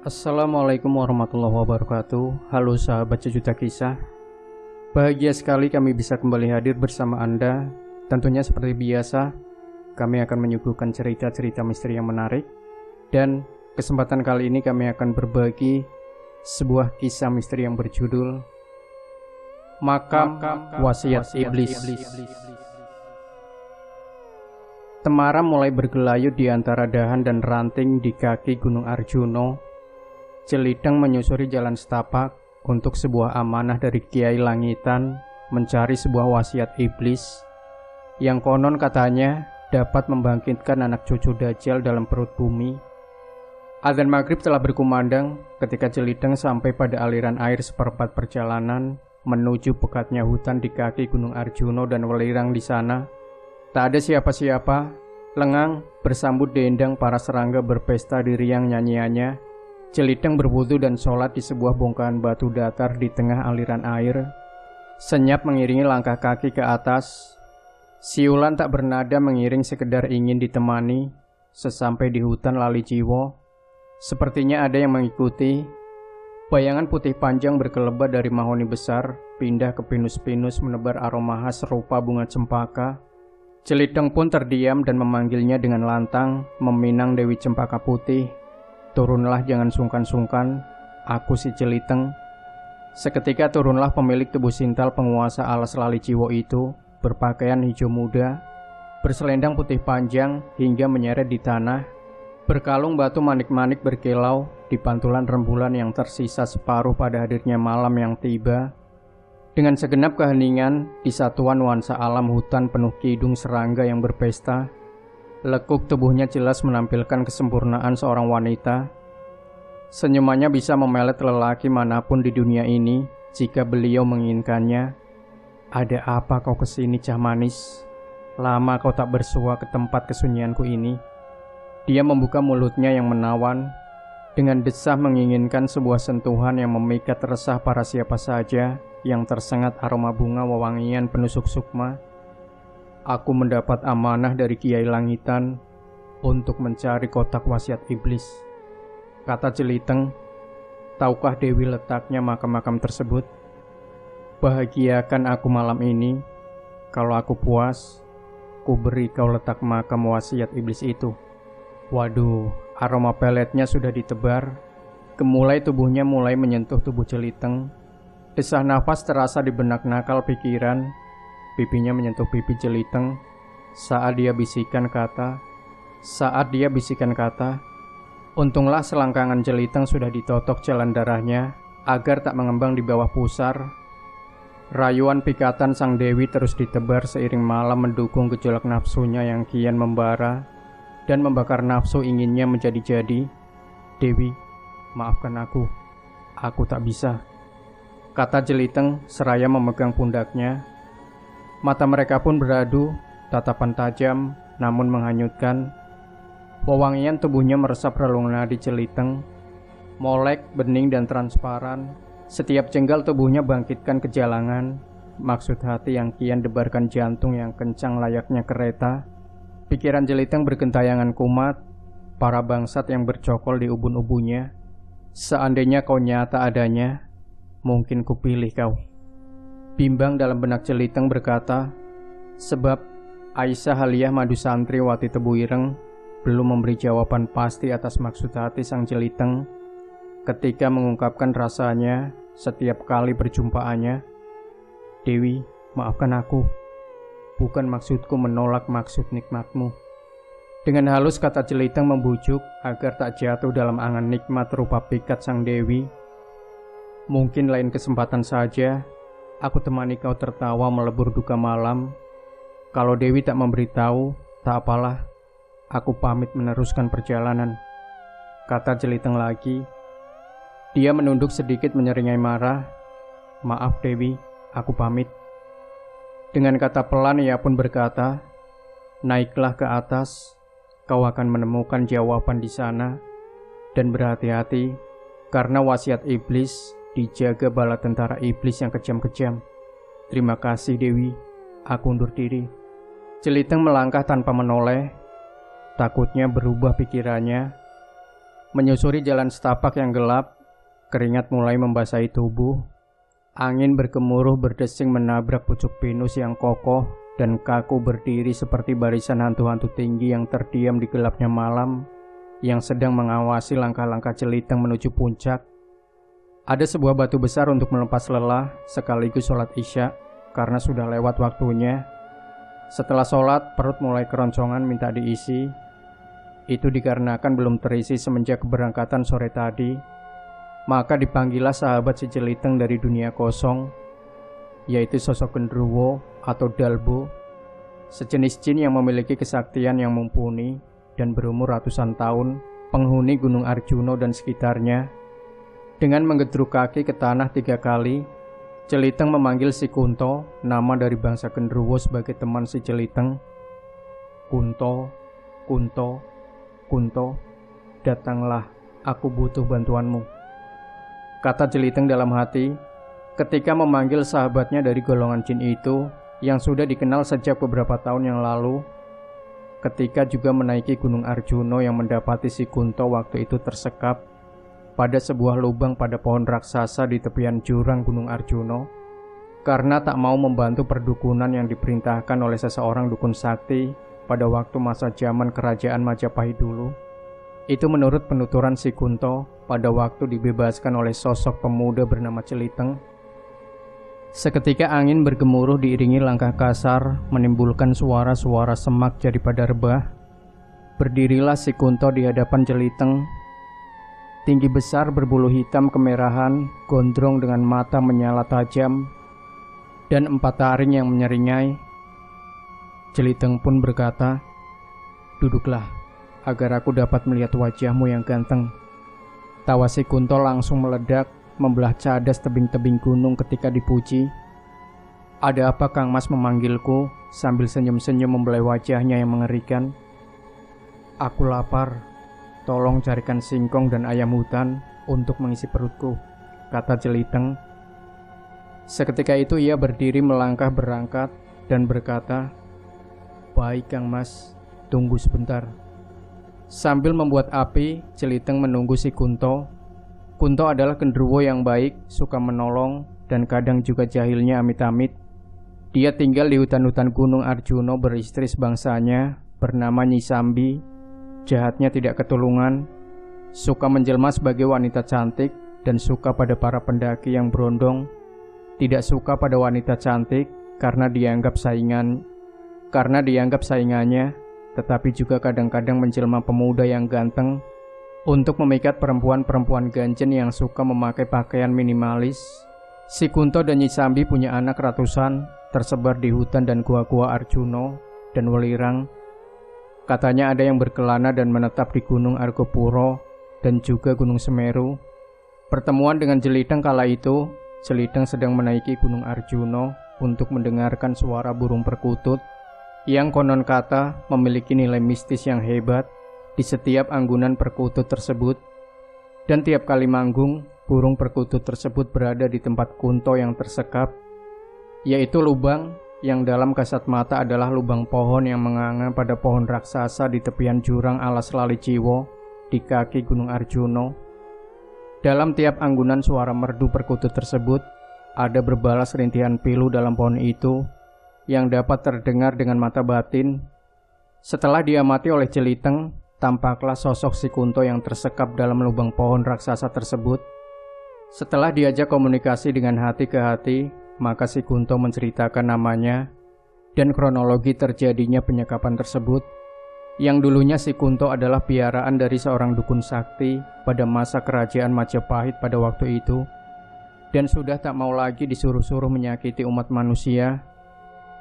Assalamualaikum warahmatullahi wabarakatuh. Halo sahabat Sejuta Kisah. Bahagia sekali kami bisa kembali hadir bersama Anda. Tentunya seperti biasa, kami akan menyuguhkan cerita-cerita misteri yang menarik. Dan kesempatan kali ini kami akan berbagi sebuah kisah misteri yang berjudul Makam Wasiat Iblis. Temaram mulai bergelayut di antara dahan dan ranting di kaki Gunung Arjuno. Jeliteng menyusuri jalan setapak untuk sebuah amanah dari Kiai Langitan mencari sebuah wasiat iblis yang konon katanya dapat membangkitkan anak cucu Dajjal dalam perut bumi. Adzan maghrib telah berkumandang ketika Jeliteng sampai pada aliran air seperempat perjalanan menuju pekatnya hutan di kaki Gunung Arjuno dan welirang di sana. Tak ada siapa-siapa, lengang bersambut dendang para serangga berpesta di riang nyanyiannya. Jeliteng berwudu dan sholat di sebuah bongkahan batu datar di tengah aliran air. Senyap mengiringi langkah kaki ke atas. Siulan tak bernada mengiring sekedar ingin ditemani. Sesampai di hutan lali jiwo, sepertinya ada yang mengikuti. Bayangan putih panjang berkelebat dari mahoni besar, pindah ke pinus-pinus menebar aroma khas serupa bunga cempaka. Jeliteng pun terdiam dan memanggilnya dengan lantang, meminang Dewi Cempaka Putih. Turunlah, jangan sungkan-sungkan, aku si Jeliteng. Seketika turunlah pemilik tubuh sintal penguasa alas lali jiwo itu, berpakaian hijau muda, berselendang putih panjang hingga menyeret di tanah, berkalung batu manik-manik berkilau di pantulan rembulan yang tersisa separuh pada hadirnya malam yang tiba. Dengan segenap keheningan di satuan nuansa alam hutan penuh kidung serangga yang berpesta, lekuk tubuhnya jelas menampilkan kesempurnaan seorang wanita. Senyumannya bisa memelet lelaki manapun di dunia ini jika beliau menginginkannya. Ada apa kau kesini, cah manis? Lama kau tak bersua ke tempat kesunyianku ini. Dia membuka mulutnya yang menawan, dengan desah menginginkan sebuah sentuhan yang memikat resah para siapa saja yang tersengat aroma bunga wewangian penusuk sukma. Aku mendapat amanah dari Kiai Langitan untuk mencari kotak wasiat iblis, kata Jeliteng. Tahukah Dewi letaknya makam-makam tersebut? Bahagiakan aku malam ini. Kalau aku puas, ku beri kau letak makam wasiat iblis itu. Waduh, aroma peletnya sudah ditebar. Gemulai tubuhnya mulai menyentuh tubuh Jeliteng. Desah nafas terasa di benak nakal pikiran. Pipinya menyentuh pipi Jeliteng saat dia bisikan kata. Untunglah selangkangan Jeliteng sudah ditotok jalan darahnya agar tak mengembang di bawah pusar. Rayuan pikatan sang dewi terus ditebar seiring malam mendukung gejolak nafsunya yang kian membara dan membakar nafsu inginnya menjadi-jadi. Dewi, maafkan aku tak bisa, kata Jeliteng seraya memegang pundaknya. Mata mereka pun beradu, tatapan tajam namun menghanyutkan. Wewangian tubuhnya meresap relung nadi Jeliteng, molek, bening dan transparan. Setiap jenggal tubuhnya bangkitkan kejalangan, maksud hati yang kian debarkan jantung yang kencang layaknya kereta. Pikiran Jeliteng bergentayangan kumat, para bangsat yang bercokol di ubun-ubunnya. Seandainya kau nyata adanya, mungkin kupilih kau. Bimbang dalam benak Jeliteng berkata, sebab Aisyah Haliah Madu Santri Wati Tebuireng belum memberi jawaban pasti atas maksud hati sang Jeliteng ketika mengungkapkan rasanya setiap kali berjumpaannya. Dewi, maafkan aku. Bukan maksudku menolak maksud nikmatmu. Dengan halus kata Jeliteng membujuk agar tak jatuh dalam angan nikmat rupa pikat sang Dewi. Mungkin lain kesempatan saja aku temani kau tertawa melebur duka malam. Kalau Dewi tak memberitahu, tak apalah, aku pamit meneruskan perjalanan, kata Jeliteng lagi. Dia menunduk sedikit menyeringai marah. Maaf Dewi, aku pamit. Dengan kata pelan ia pun berkata, naiklah ke atas, kau akan menemukan jawaban di sana. Dan berhati-hati, karena wasiat iblis dijaga bala tentara iblis yang kejam-kejam. Terima kasih Dewi, aku undur diri. Jeliteng melangkah tanpa menoleh, takutnya berubah pikirannya. Menyusuri jalan setapak yang gelap, keringat mulai membasahi tubuh. Angin bergemuruh berdesing menabrak pucuk pinus yang kokoh dan kaku berdiri seperti barisan hantu-hantu tinggi yang terdiam di gelapnya malam, yang sedang mengawasi langkah-langkah Jeliteng menuju puncak. Ada sebuah batu besar untuk melepas lelah sekaligus sholat isya karena sudah lewat waktunya. Setelah sholat, perut mulai keroncongan minta diisi. Itu dikarenakan belum terisi semenjak keberangkatan sore tadi. Maka dipanggillah sahabat si Jeliteng dari dunia kosong, yaitu sosok Gendruwo atau Dalbo, sejenis jin yang memiliki kesaktian yang mumpuni dan berumur ratusan tahun, penghuni Gunung Arjuno dan sekitarnya. Dengan menggedruk kaki ke tanah 3 kali, Jeliteng memanggil si Kunto, nama dari bangsa Gendruwo, sebagai teman si Jeliteng. Kunto, Kunto, Kunto, datanglah, aku butuh bantuanmu, kata Jeliteng dalam hati ketika memanggil sahabatnya dari golongan jin itu yang sudah dikenal sejak beberapa tahun yang lalu, ketika juga menaiki Gunung Arjuno yang mendapati si Kunto waktu itu tersekap pada sebuah lubang pada pohon raksasa di tepian jurang Gunung Arjuno karena tak mau membantu perdukunan yang diperintahkan oleh seseorang dukun sakti pada waktu masa zaman kerajaan Majapahit dulu. Itu menurut penuturan si Kunto pada waktu dibebaskan oleh sosok pemuda bernama Jeliteng. Seketika angin bergemuruh diiringi langkah kasar menimbulkan suara-suara semak daripada rebah. Berdirilah si Kunto di hadapan Jeliteng. Tinggi besar berbulu hitam kemerahan, gondrong dengan mata menyala tajam, dan 4 taring yang menyeringai. Jeliteng pun berkata, duduklah, agar aku dapat melihat wajahmu yang ganteng. Tawa si Kunto langsung meledak, membelah cadas tebing-tebing gunung ketika dipuji. Ada apa Kang Mas memanggilku? Sambil senyum-senyum membelai wajahnya yang mengerikan. Aku lapar, tolong carikan singkong dan ayam hutan untuk mengisi perutku, kata Jeliteng. Seketika itu ia berdiri melangkah berangkat dan berkata, baik Kang Mas, tunggu sebentar. Sambil membuat api, Jeliteng menunggu si Kunto. Kunto adalah Gendruwo yang baik, suka menolong, dan kadang juga jahilnya amit-amit. Dia tinggal di hutan-hutan Gunung Arjuno beristri sebangsanya, bernama Nyi Sambi. Jahatnya tidak ketulungan, suka menjelma sebagai wanita cantik, dan suka pada para pendaki yang berondong. Tidak suka pada wanita cantik karena dianggap saingannya, tetapi juga kadang-kadang menjelma pemuda yang ganteng untuk memikat perempuan-perempuan ganjen yang suka memakai pakaian minimalis. Si Kunto dan Nyi Sambi punya anak ratusan, tersebar di hutan dan gua-gua Arjuno dan Welirang. Katanya ada yang berkelana dan menetap di Gunung Argopuro dan juga Gunung Semeru. Pertemuan dengan Jeliteng kala itu, Jeliteng sedang menaiki Gunung Arjuno untuk mendengarkan suara burung perkutut yang konon kata memiliki nilai mistis yang hebat di setiap anggunan perkutut tersebut. Dan tiap kali manggung, burung perkutut tersebut berada di tempat Kunto yang tersekap, yaitu lubang yang dalam kasat mata adalah lubang pohon yang menganga pada pohon raksasa di tepian jurang alas Lali Ciwo di kaki Gunung Arjuno. Dalam tiap anggunan suara merdu perkutut tersebut, ada berbalas rintihan pilu dalam pohon itu yang dapat terdengar dengan mata batin. Setelah diamati oleh Jeliteng, tampaklah sosok si Kunto yang tersekap dalam lubang pohon raksasa tersebut. Setelah diajak komunikasi dengan hati ke hati, maka si Kunto menceritakan namanya dan kronologi terjadinya penyekapan tersebut. Yang dulunya si Kunto adalah piaraan dari seorang dukun sakti pada masa kerajaan Majapahit pada waktu itu, dan sudah tak mau lagi disuruh-suruh menyakiti umat manusia,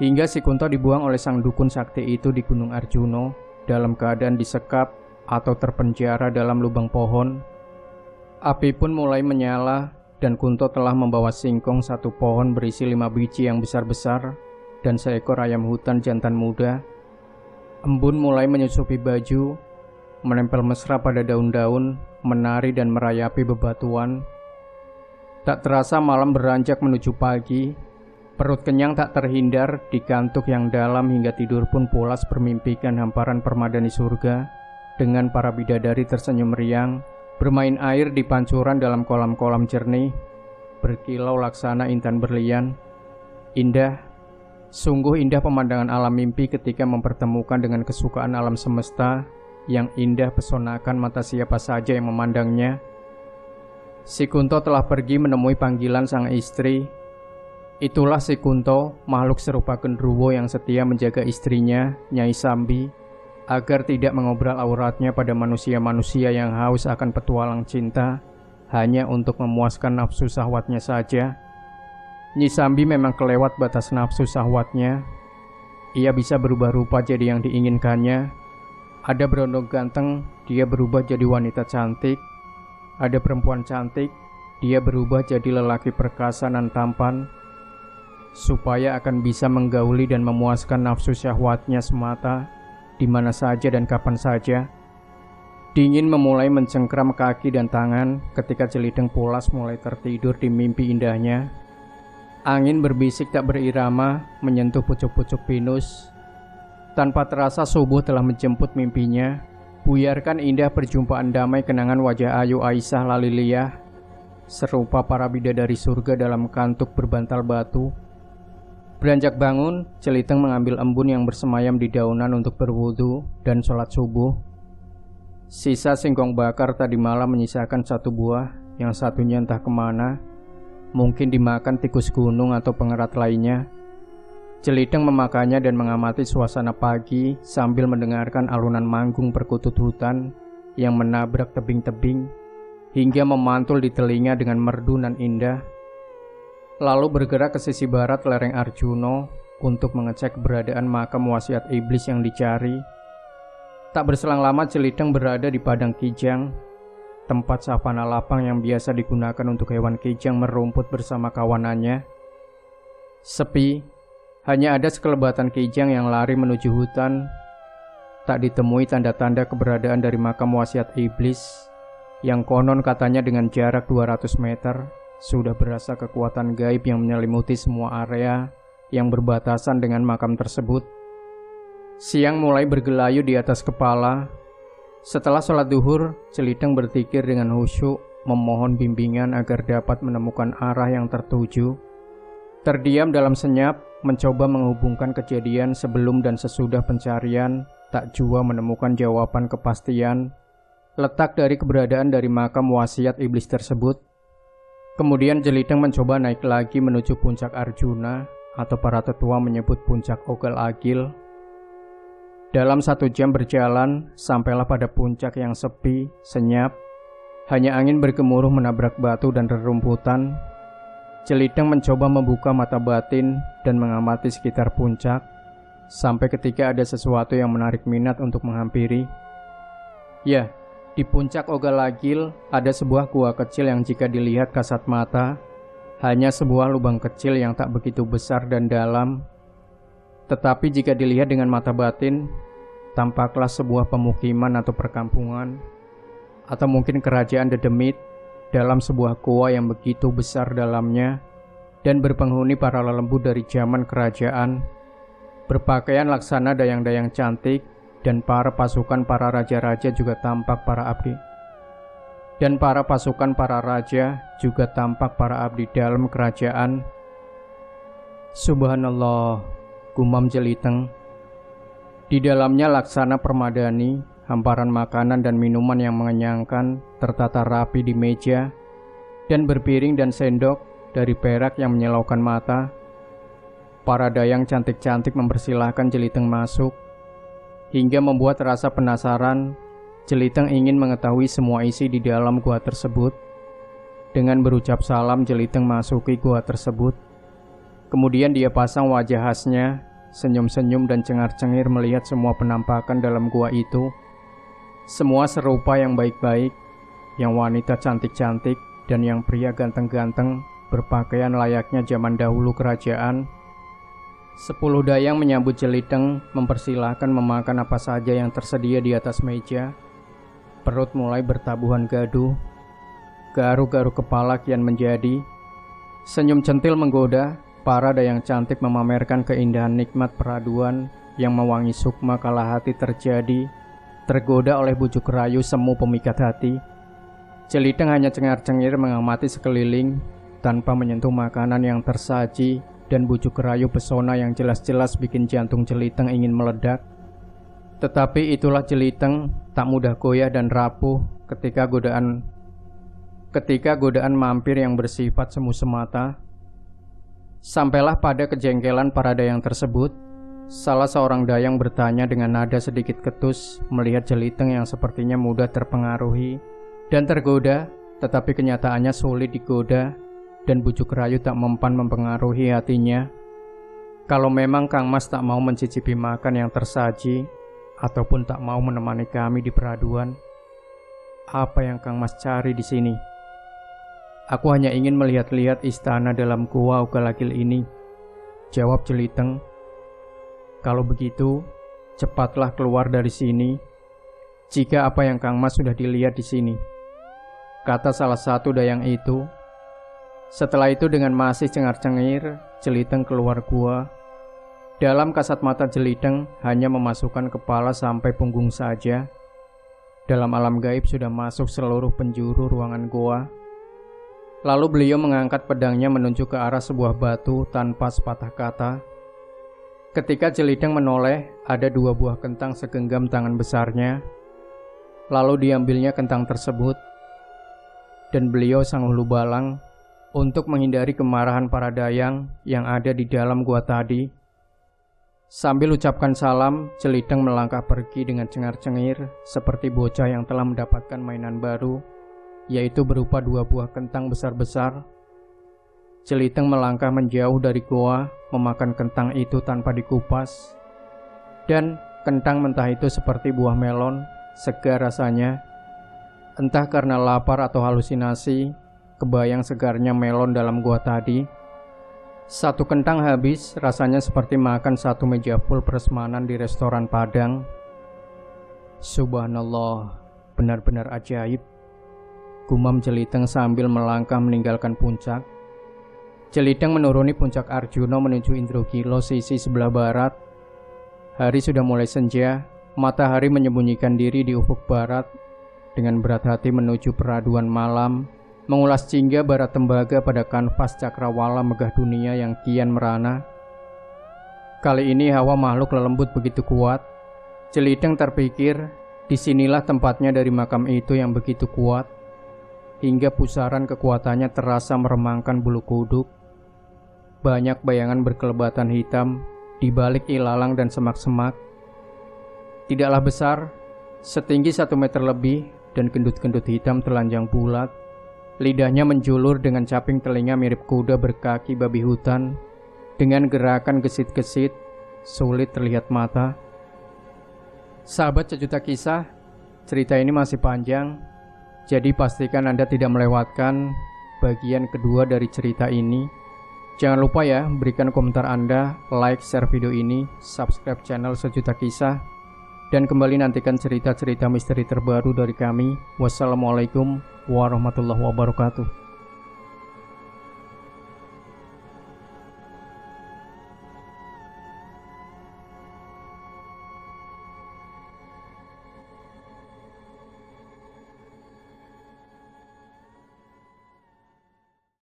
hingga si Kunto dibuang oleh sang dukun sakti itu di Gunung Arjuno dalam keadaan disekap atau terpenjara dalam lubang pohon. Api pun mulai menyala dan Kunto telah membawa singkong satu pohon berisi 5 biji yang besar-besar dan seekor ayam hutan jantan muda. Embun mulai menyusupi baju, menempel mesra pada daun-daun, menari dan merayapi bebatuan. Tak terasa malam beranjak menuju pagi. Perut kenyang tak terhindar, di kantuk yang dalam hingga tidur pun pulas bermimpikan hamparan permadani surga dengan para bidadari tersenyum riang, bermain air di pancuran dalam kolam-kolam jernih, berkilau laksana intan berlian. Indah, sungguh indah pemandangan alam mimpi ketika mempertemukan dengan kesukaan alam semesta yang indah pesonakan mata siapa saja yang memandangnya. Si Kunto telah pergi menemui panggilan sang istri. Itulah si Kunto, makhluk serupa genderuwo yang setia menjaga istrinya, Nyai Sambi, agar tidak mengobral auratnya pada manusia-manusia yang haus akan petualang cinta, hanya untuk memuaskan nafsu syahwatnya saja. Nyai Sambi memang kelewat batas nafsu syahwatnya. Ia bisa berubah rupa jadi yang diinginkannya. Ada berondong ganteng, dia berubah jadi wanita cantik. Ada perempuan cantik, dia berubah jadi lelaki perkasa dan tampan, supaya akan bisa menggauli dan memuaskan nafsu syahwatnya semata, di mana saja dan kapan saja. Dingin memulai mencengkram kaki dan tangan ketika Jeliteng pulas mulai tertidur di mimpi indahnya. Angin berbisik tak berirama menyentuh pucuk-pucuk pinus. Tanpa terasa subuh telah menjemput mimpinya. Buyarkan indah perjumpaan damai kenangan wajah Ayu Aisyah Laliliyah, serupa para bidadari surga dalam kantuk berbantal batu. Beranjak bangun, Jeliteng mengambil embun yang bersemayam di daunan untuk berwudu dan sholat subuh. Sisa singkong bakar tadi malam menyisakan satu buah, yang satunya entah kemana, mungkin dimakan tikus gunung atau pengerat lainnya. Jeliteng memakannya dan mengamati suasana pagi sambil mendengarkan alunan manggung perkutut hutan yang menabrak tebing-tebing hingga memantul di telinga dengan merdu nan indah. Lalu bergerak ke sisi barat lereng Arjuno untuk mengecek keberadaan makam wasiat iblis yang dicari. Tak berselang lama Jeliteng berada di padang kijang, tempat savana lapang yang biasa digunakan untuk hewan kijang merumput bersama kawanannya. Sepi. Hanya ada sekelebatan kijang yang lari menuju hutan. Tak ditemui tanda-tanda keberadaan dari makam wasiat iblis, yang konon katanya dengan jarak 200 meter sudah berasa kekuatan gaib yang menyelimuti semua area yang berbatasan dengan makam tersebut. Siang mulai bergelayu di atas kepala. Setelah sholat duhur, Jeliteng berzikir dengan khusyuk, memohon bimbingan agar dapat menemukan arah yang tertuju. Terdiam dalam senyap, mencoba menghubungkan kejadian sebelum dan sesudah pencarian, tak jua menemukan jawaban kepastian letak dari keberadaan dari makam wasiat iblis tersebut. Kemudian Jeliteng mencoba naik lagi menuju puncak Arjuna, atau para tetua menyebut puncak Ogal Agil. Dalam 1 jam berjalan, sampailah pada puncak yang sepi, senyap. Hanya angin bergemuruh menabrak batu dan rerumputan. Jeliteng mencoba membuka mata batin dan mengamati sekitar puncak, sampai ketika ada sesuatu yang menarik minat untuk menghampiri. Ya, di puncak Ogal Agil ada sebuah gua kecil yang jika dilihat kasat mata, hanya sebuah lubang kecil yang tak begitu besar dan dalam. Tetapi jika dilihat dengan mata batin, tampaklah sebuah pemukiman atau perkampungan, atau mungkin kerajaan Dedemit, dalam sebuah gua yang begitu besar dalamnya dan berpenghuni para lelembut dari zaman kerajaan, berpakaian laksana dayang-dayang cantik, dan para pasukan para raja-raja juga tampak para abdi. Dan para pasukan para raja juga tampak para abdi dalam kerajaan. Subhanallah, gumam Jeliteng. Di dalamnya laksana permadani, hamparan makanan dan minuman yang mengenyangkan tertata rapi di meja, dan berpiring dan sendok dari perak yang menyilaukan mata. Para dayang cantik-cantik mempersilahkan Jeliteng masuk, hingga membuat rasa penasaran. Jeliteng ingin mengetahui semua isi di dalam gua tersebut. Dengan berucap salam, Jeliteng masuki gua tersebut. Kemudian dia pasang wajah khasnya, senyum-senyum dan cengar-cengir melihat semua penampakan dalam gua itu. Semua serupa yang baik-baik, yang wanita cantik-cantik, dan yang pria ganteng-ganteng berpakaian layaknya zaman dahulu kerajaan. 10 dayang menyambut Jeliteng, mempersilahkan memakan apa saja yang tersedia di atas meja. Perut mulai bertabuhan gaduh, garuk-garuk kepala kian menjadi. Senyum centil menggoda, para dayang cantik memamerkan keindahan nikmat peraduan yang mewangi sukma kala hati terjadi, tergoda oleh bujuk rayu semu pemikat hati. Jeliteng hanya cengar-cengir mengamati sekeliling tanpa menyentuh makanan yang tersaji dan bujuk rayu pesona yang jelas-jelas bikin jantung Jeliteng ingin meledak. Tetapi itulah Jeliteng, tak mudah goyah dan rapuh ketika godaan mampir yang bersifat semu semata. Sampailah pada kejengkelan para dayang tersebut. Salah seorang dayang bertanya dengan nada sedikit ketus melihat Jeliteng yang sepertinya mudah terpengaruhi dan tergoda, tetapi kenyataannya sulit digoda dan bujuk rayu tak mempan mempengaruhi hatinya. Kalau memang Kang Mas tak mau mencicipi makan yang tersaji ataupun tak mau menemani kami di peraduan, apa yang Kang Mas cari di sini? Aku hanya ingin melihat-lihat istana dalam gua Ugalagil ini, jawab Jeliteng. Kalau begitu, cepatlah keluar dari sini. Jika apa yang Kang Mas sudah dilihat di sini, kata salah satu dayang itu. Setelah itu dengan masih cengar-cengir, Jeliteng keluar gua. Dalam kasat mata Jeliteng hanya memasukkan kepala sampai punggung saja. Dalam alam gaib sudah masuk seluruh penjuru ruangan gua. Lalu beliau mengangkat pedangnya menuju ke arah sebuah batu tanpa sepatah kata. Ketika Jeliteng menoleh, ada 2 buah kentang segenggam tangan besarnya. Lalu diambilnya kentang tersebut, dan beliau sang hulu balang untuk menghindari kemarahan para dayang yang ada di dalam gua tadi. Sambil ucapkan salam, Jeliteng melangkah pergi dengan cengar-cengir seperti bocah yang telah mendapatkan mainan baru, yaitu berupa 2 buah kentang besar-besar. Jeliteng melangkah menjauh dari goa, memakan kentang itu tanpa dikupas. Dan kentang mentah itu seperti buah melon, segar rasanya. Entah karena lapar atau halusinasi, kebayang segarnya melon dalam goa tadi. 1 kentang habis, rasanya seperti makan 1 meja full prasmanan di restoran Padang. Subhanallah, benar-benar ajaib, gumam Jeliteng sambil melangkah meninggalkan puncak. Jeliteng menuruni puncak Arjuna menuju Indragila sisi sebelah barat. Hari sudah mulai senja, matahari menyembunyikan diri di ufuk barat. Dengan berat hati menuju peraduan malam, mengulas jingga barat tembaga pada kanvas cakrawala megah dunia yang kian merana. Kali ini hawa makhluk lelembut begitu kuat. Jeliteng terpikir, disinilah tempatnya dari makam itu yang begitu kuat, hingga pusaran kekuatannya terasa meremangkan bulu kuduk. Banyak bayangan berkelebatan hitam di balik ilalang dan semak-semak. Tidaklah besar, setinggi 1 meter lebih, dan gendut-gendut hitam telanjang bulat. Lidahnya menjulur dengan caping telinga mirip kuda berkaki babi hutan. Dengan gerakan gesit-gesit, sulit terlihat mata. Sahabat Sejuta Kisah, cerita ini masih panjang, jadi pastikan Anda tidak melewatkan bagian kedua dari cerita ini. Jangan lupa ya, berikan komentar Anda, like, share video ini, subscribe channel Sejuta Kisah, dan kembali nantikan cerita-cerita misteri terbaru dari kami. Wassalamualaikum warahmatullahi wabarakatuh.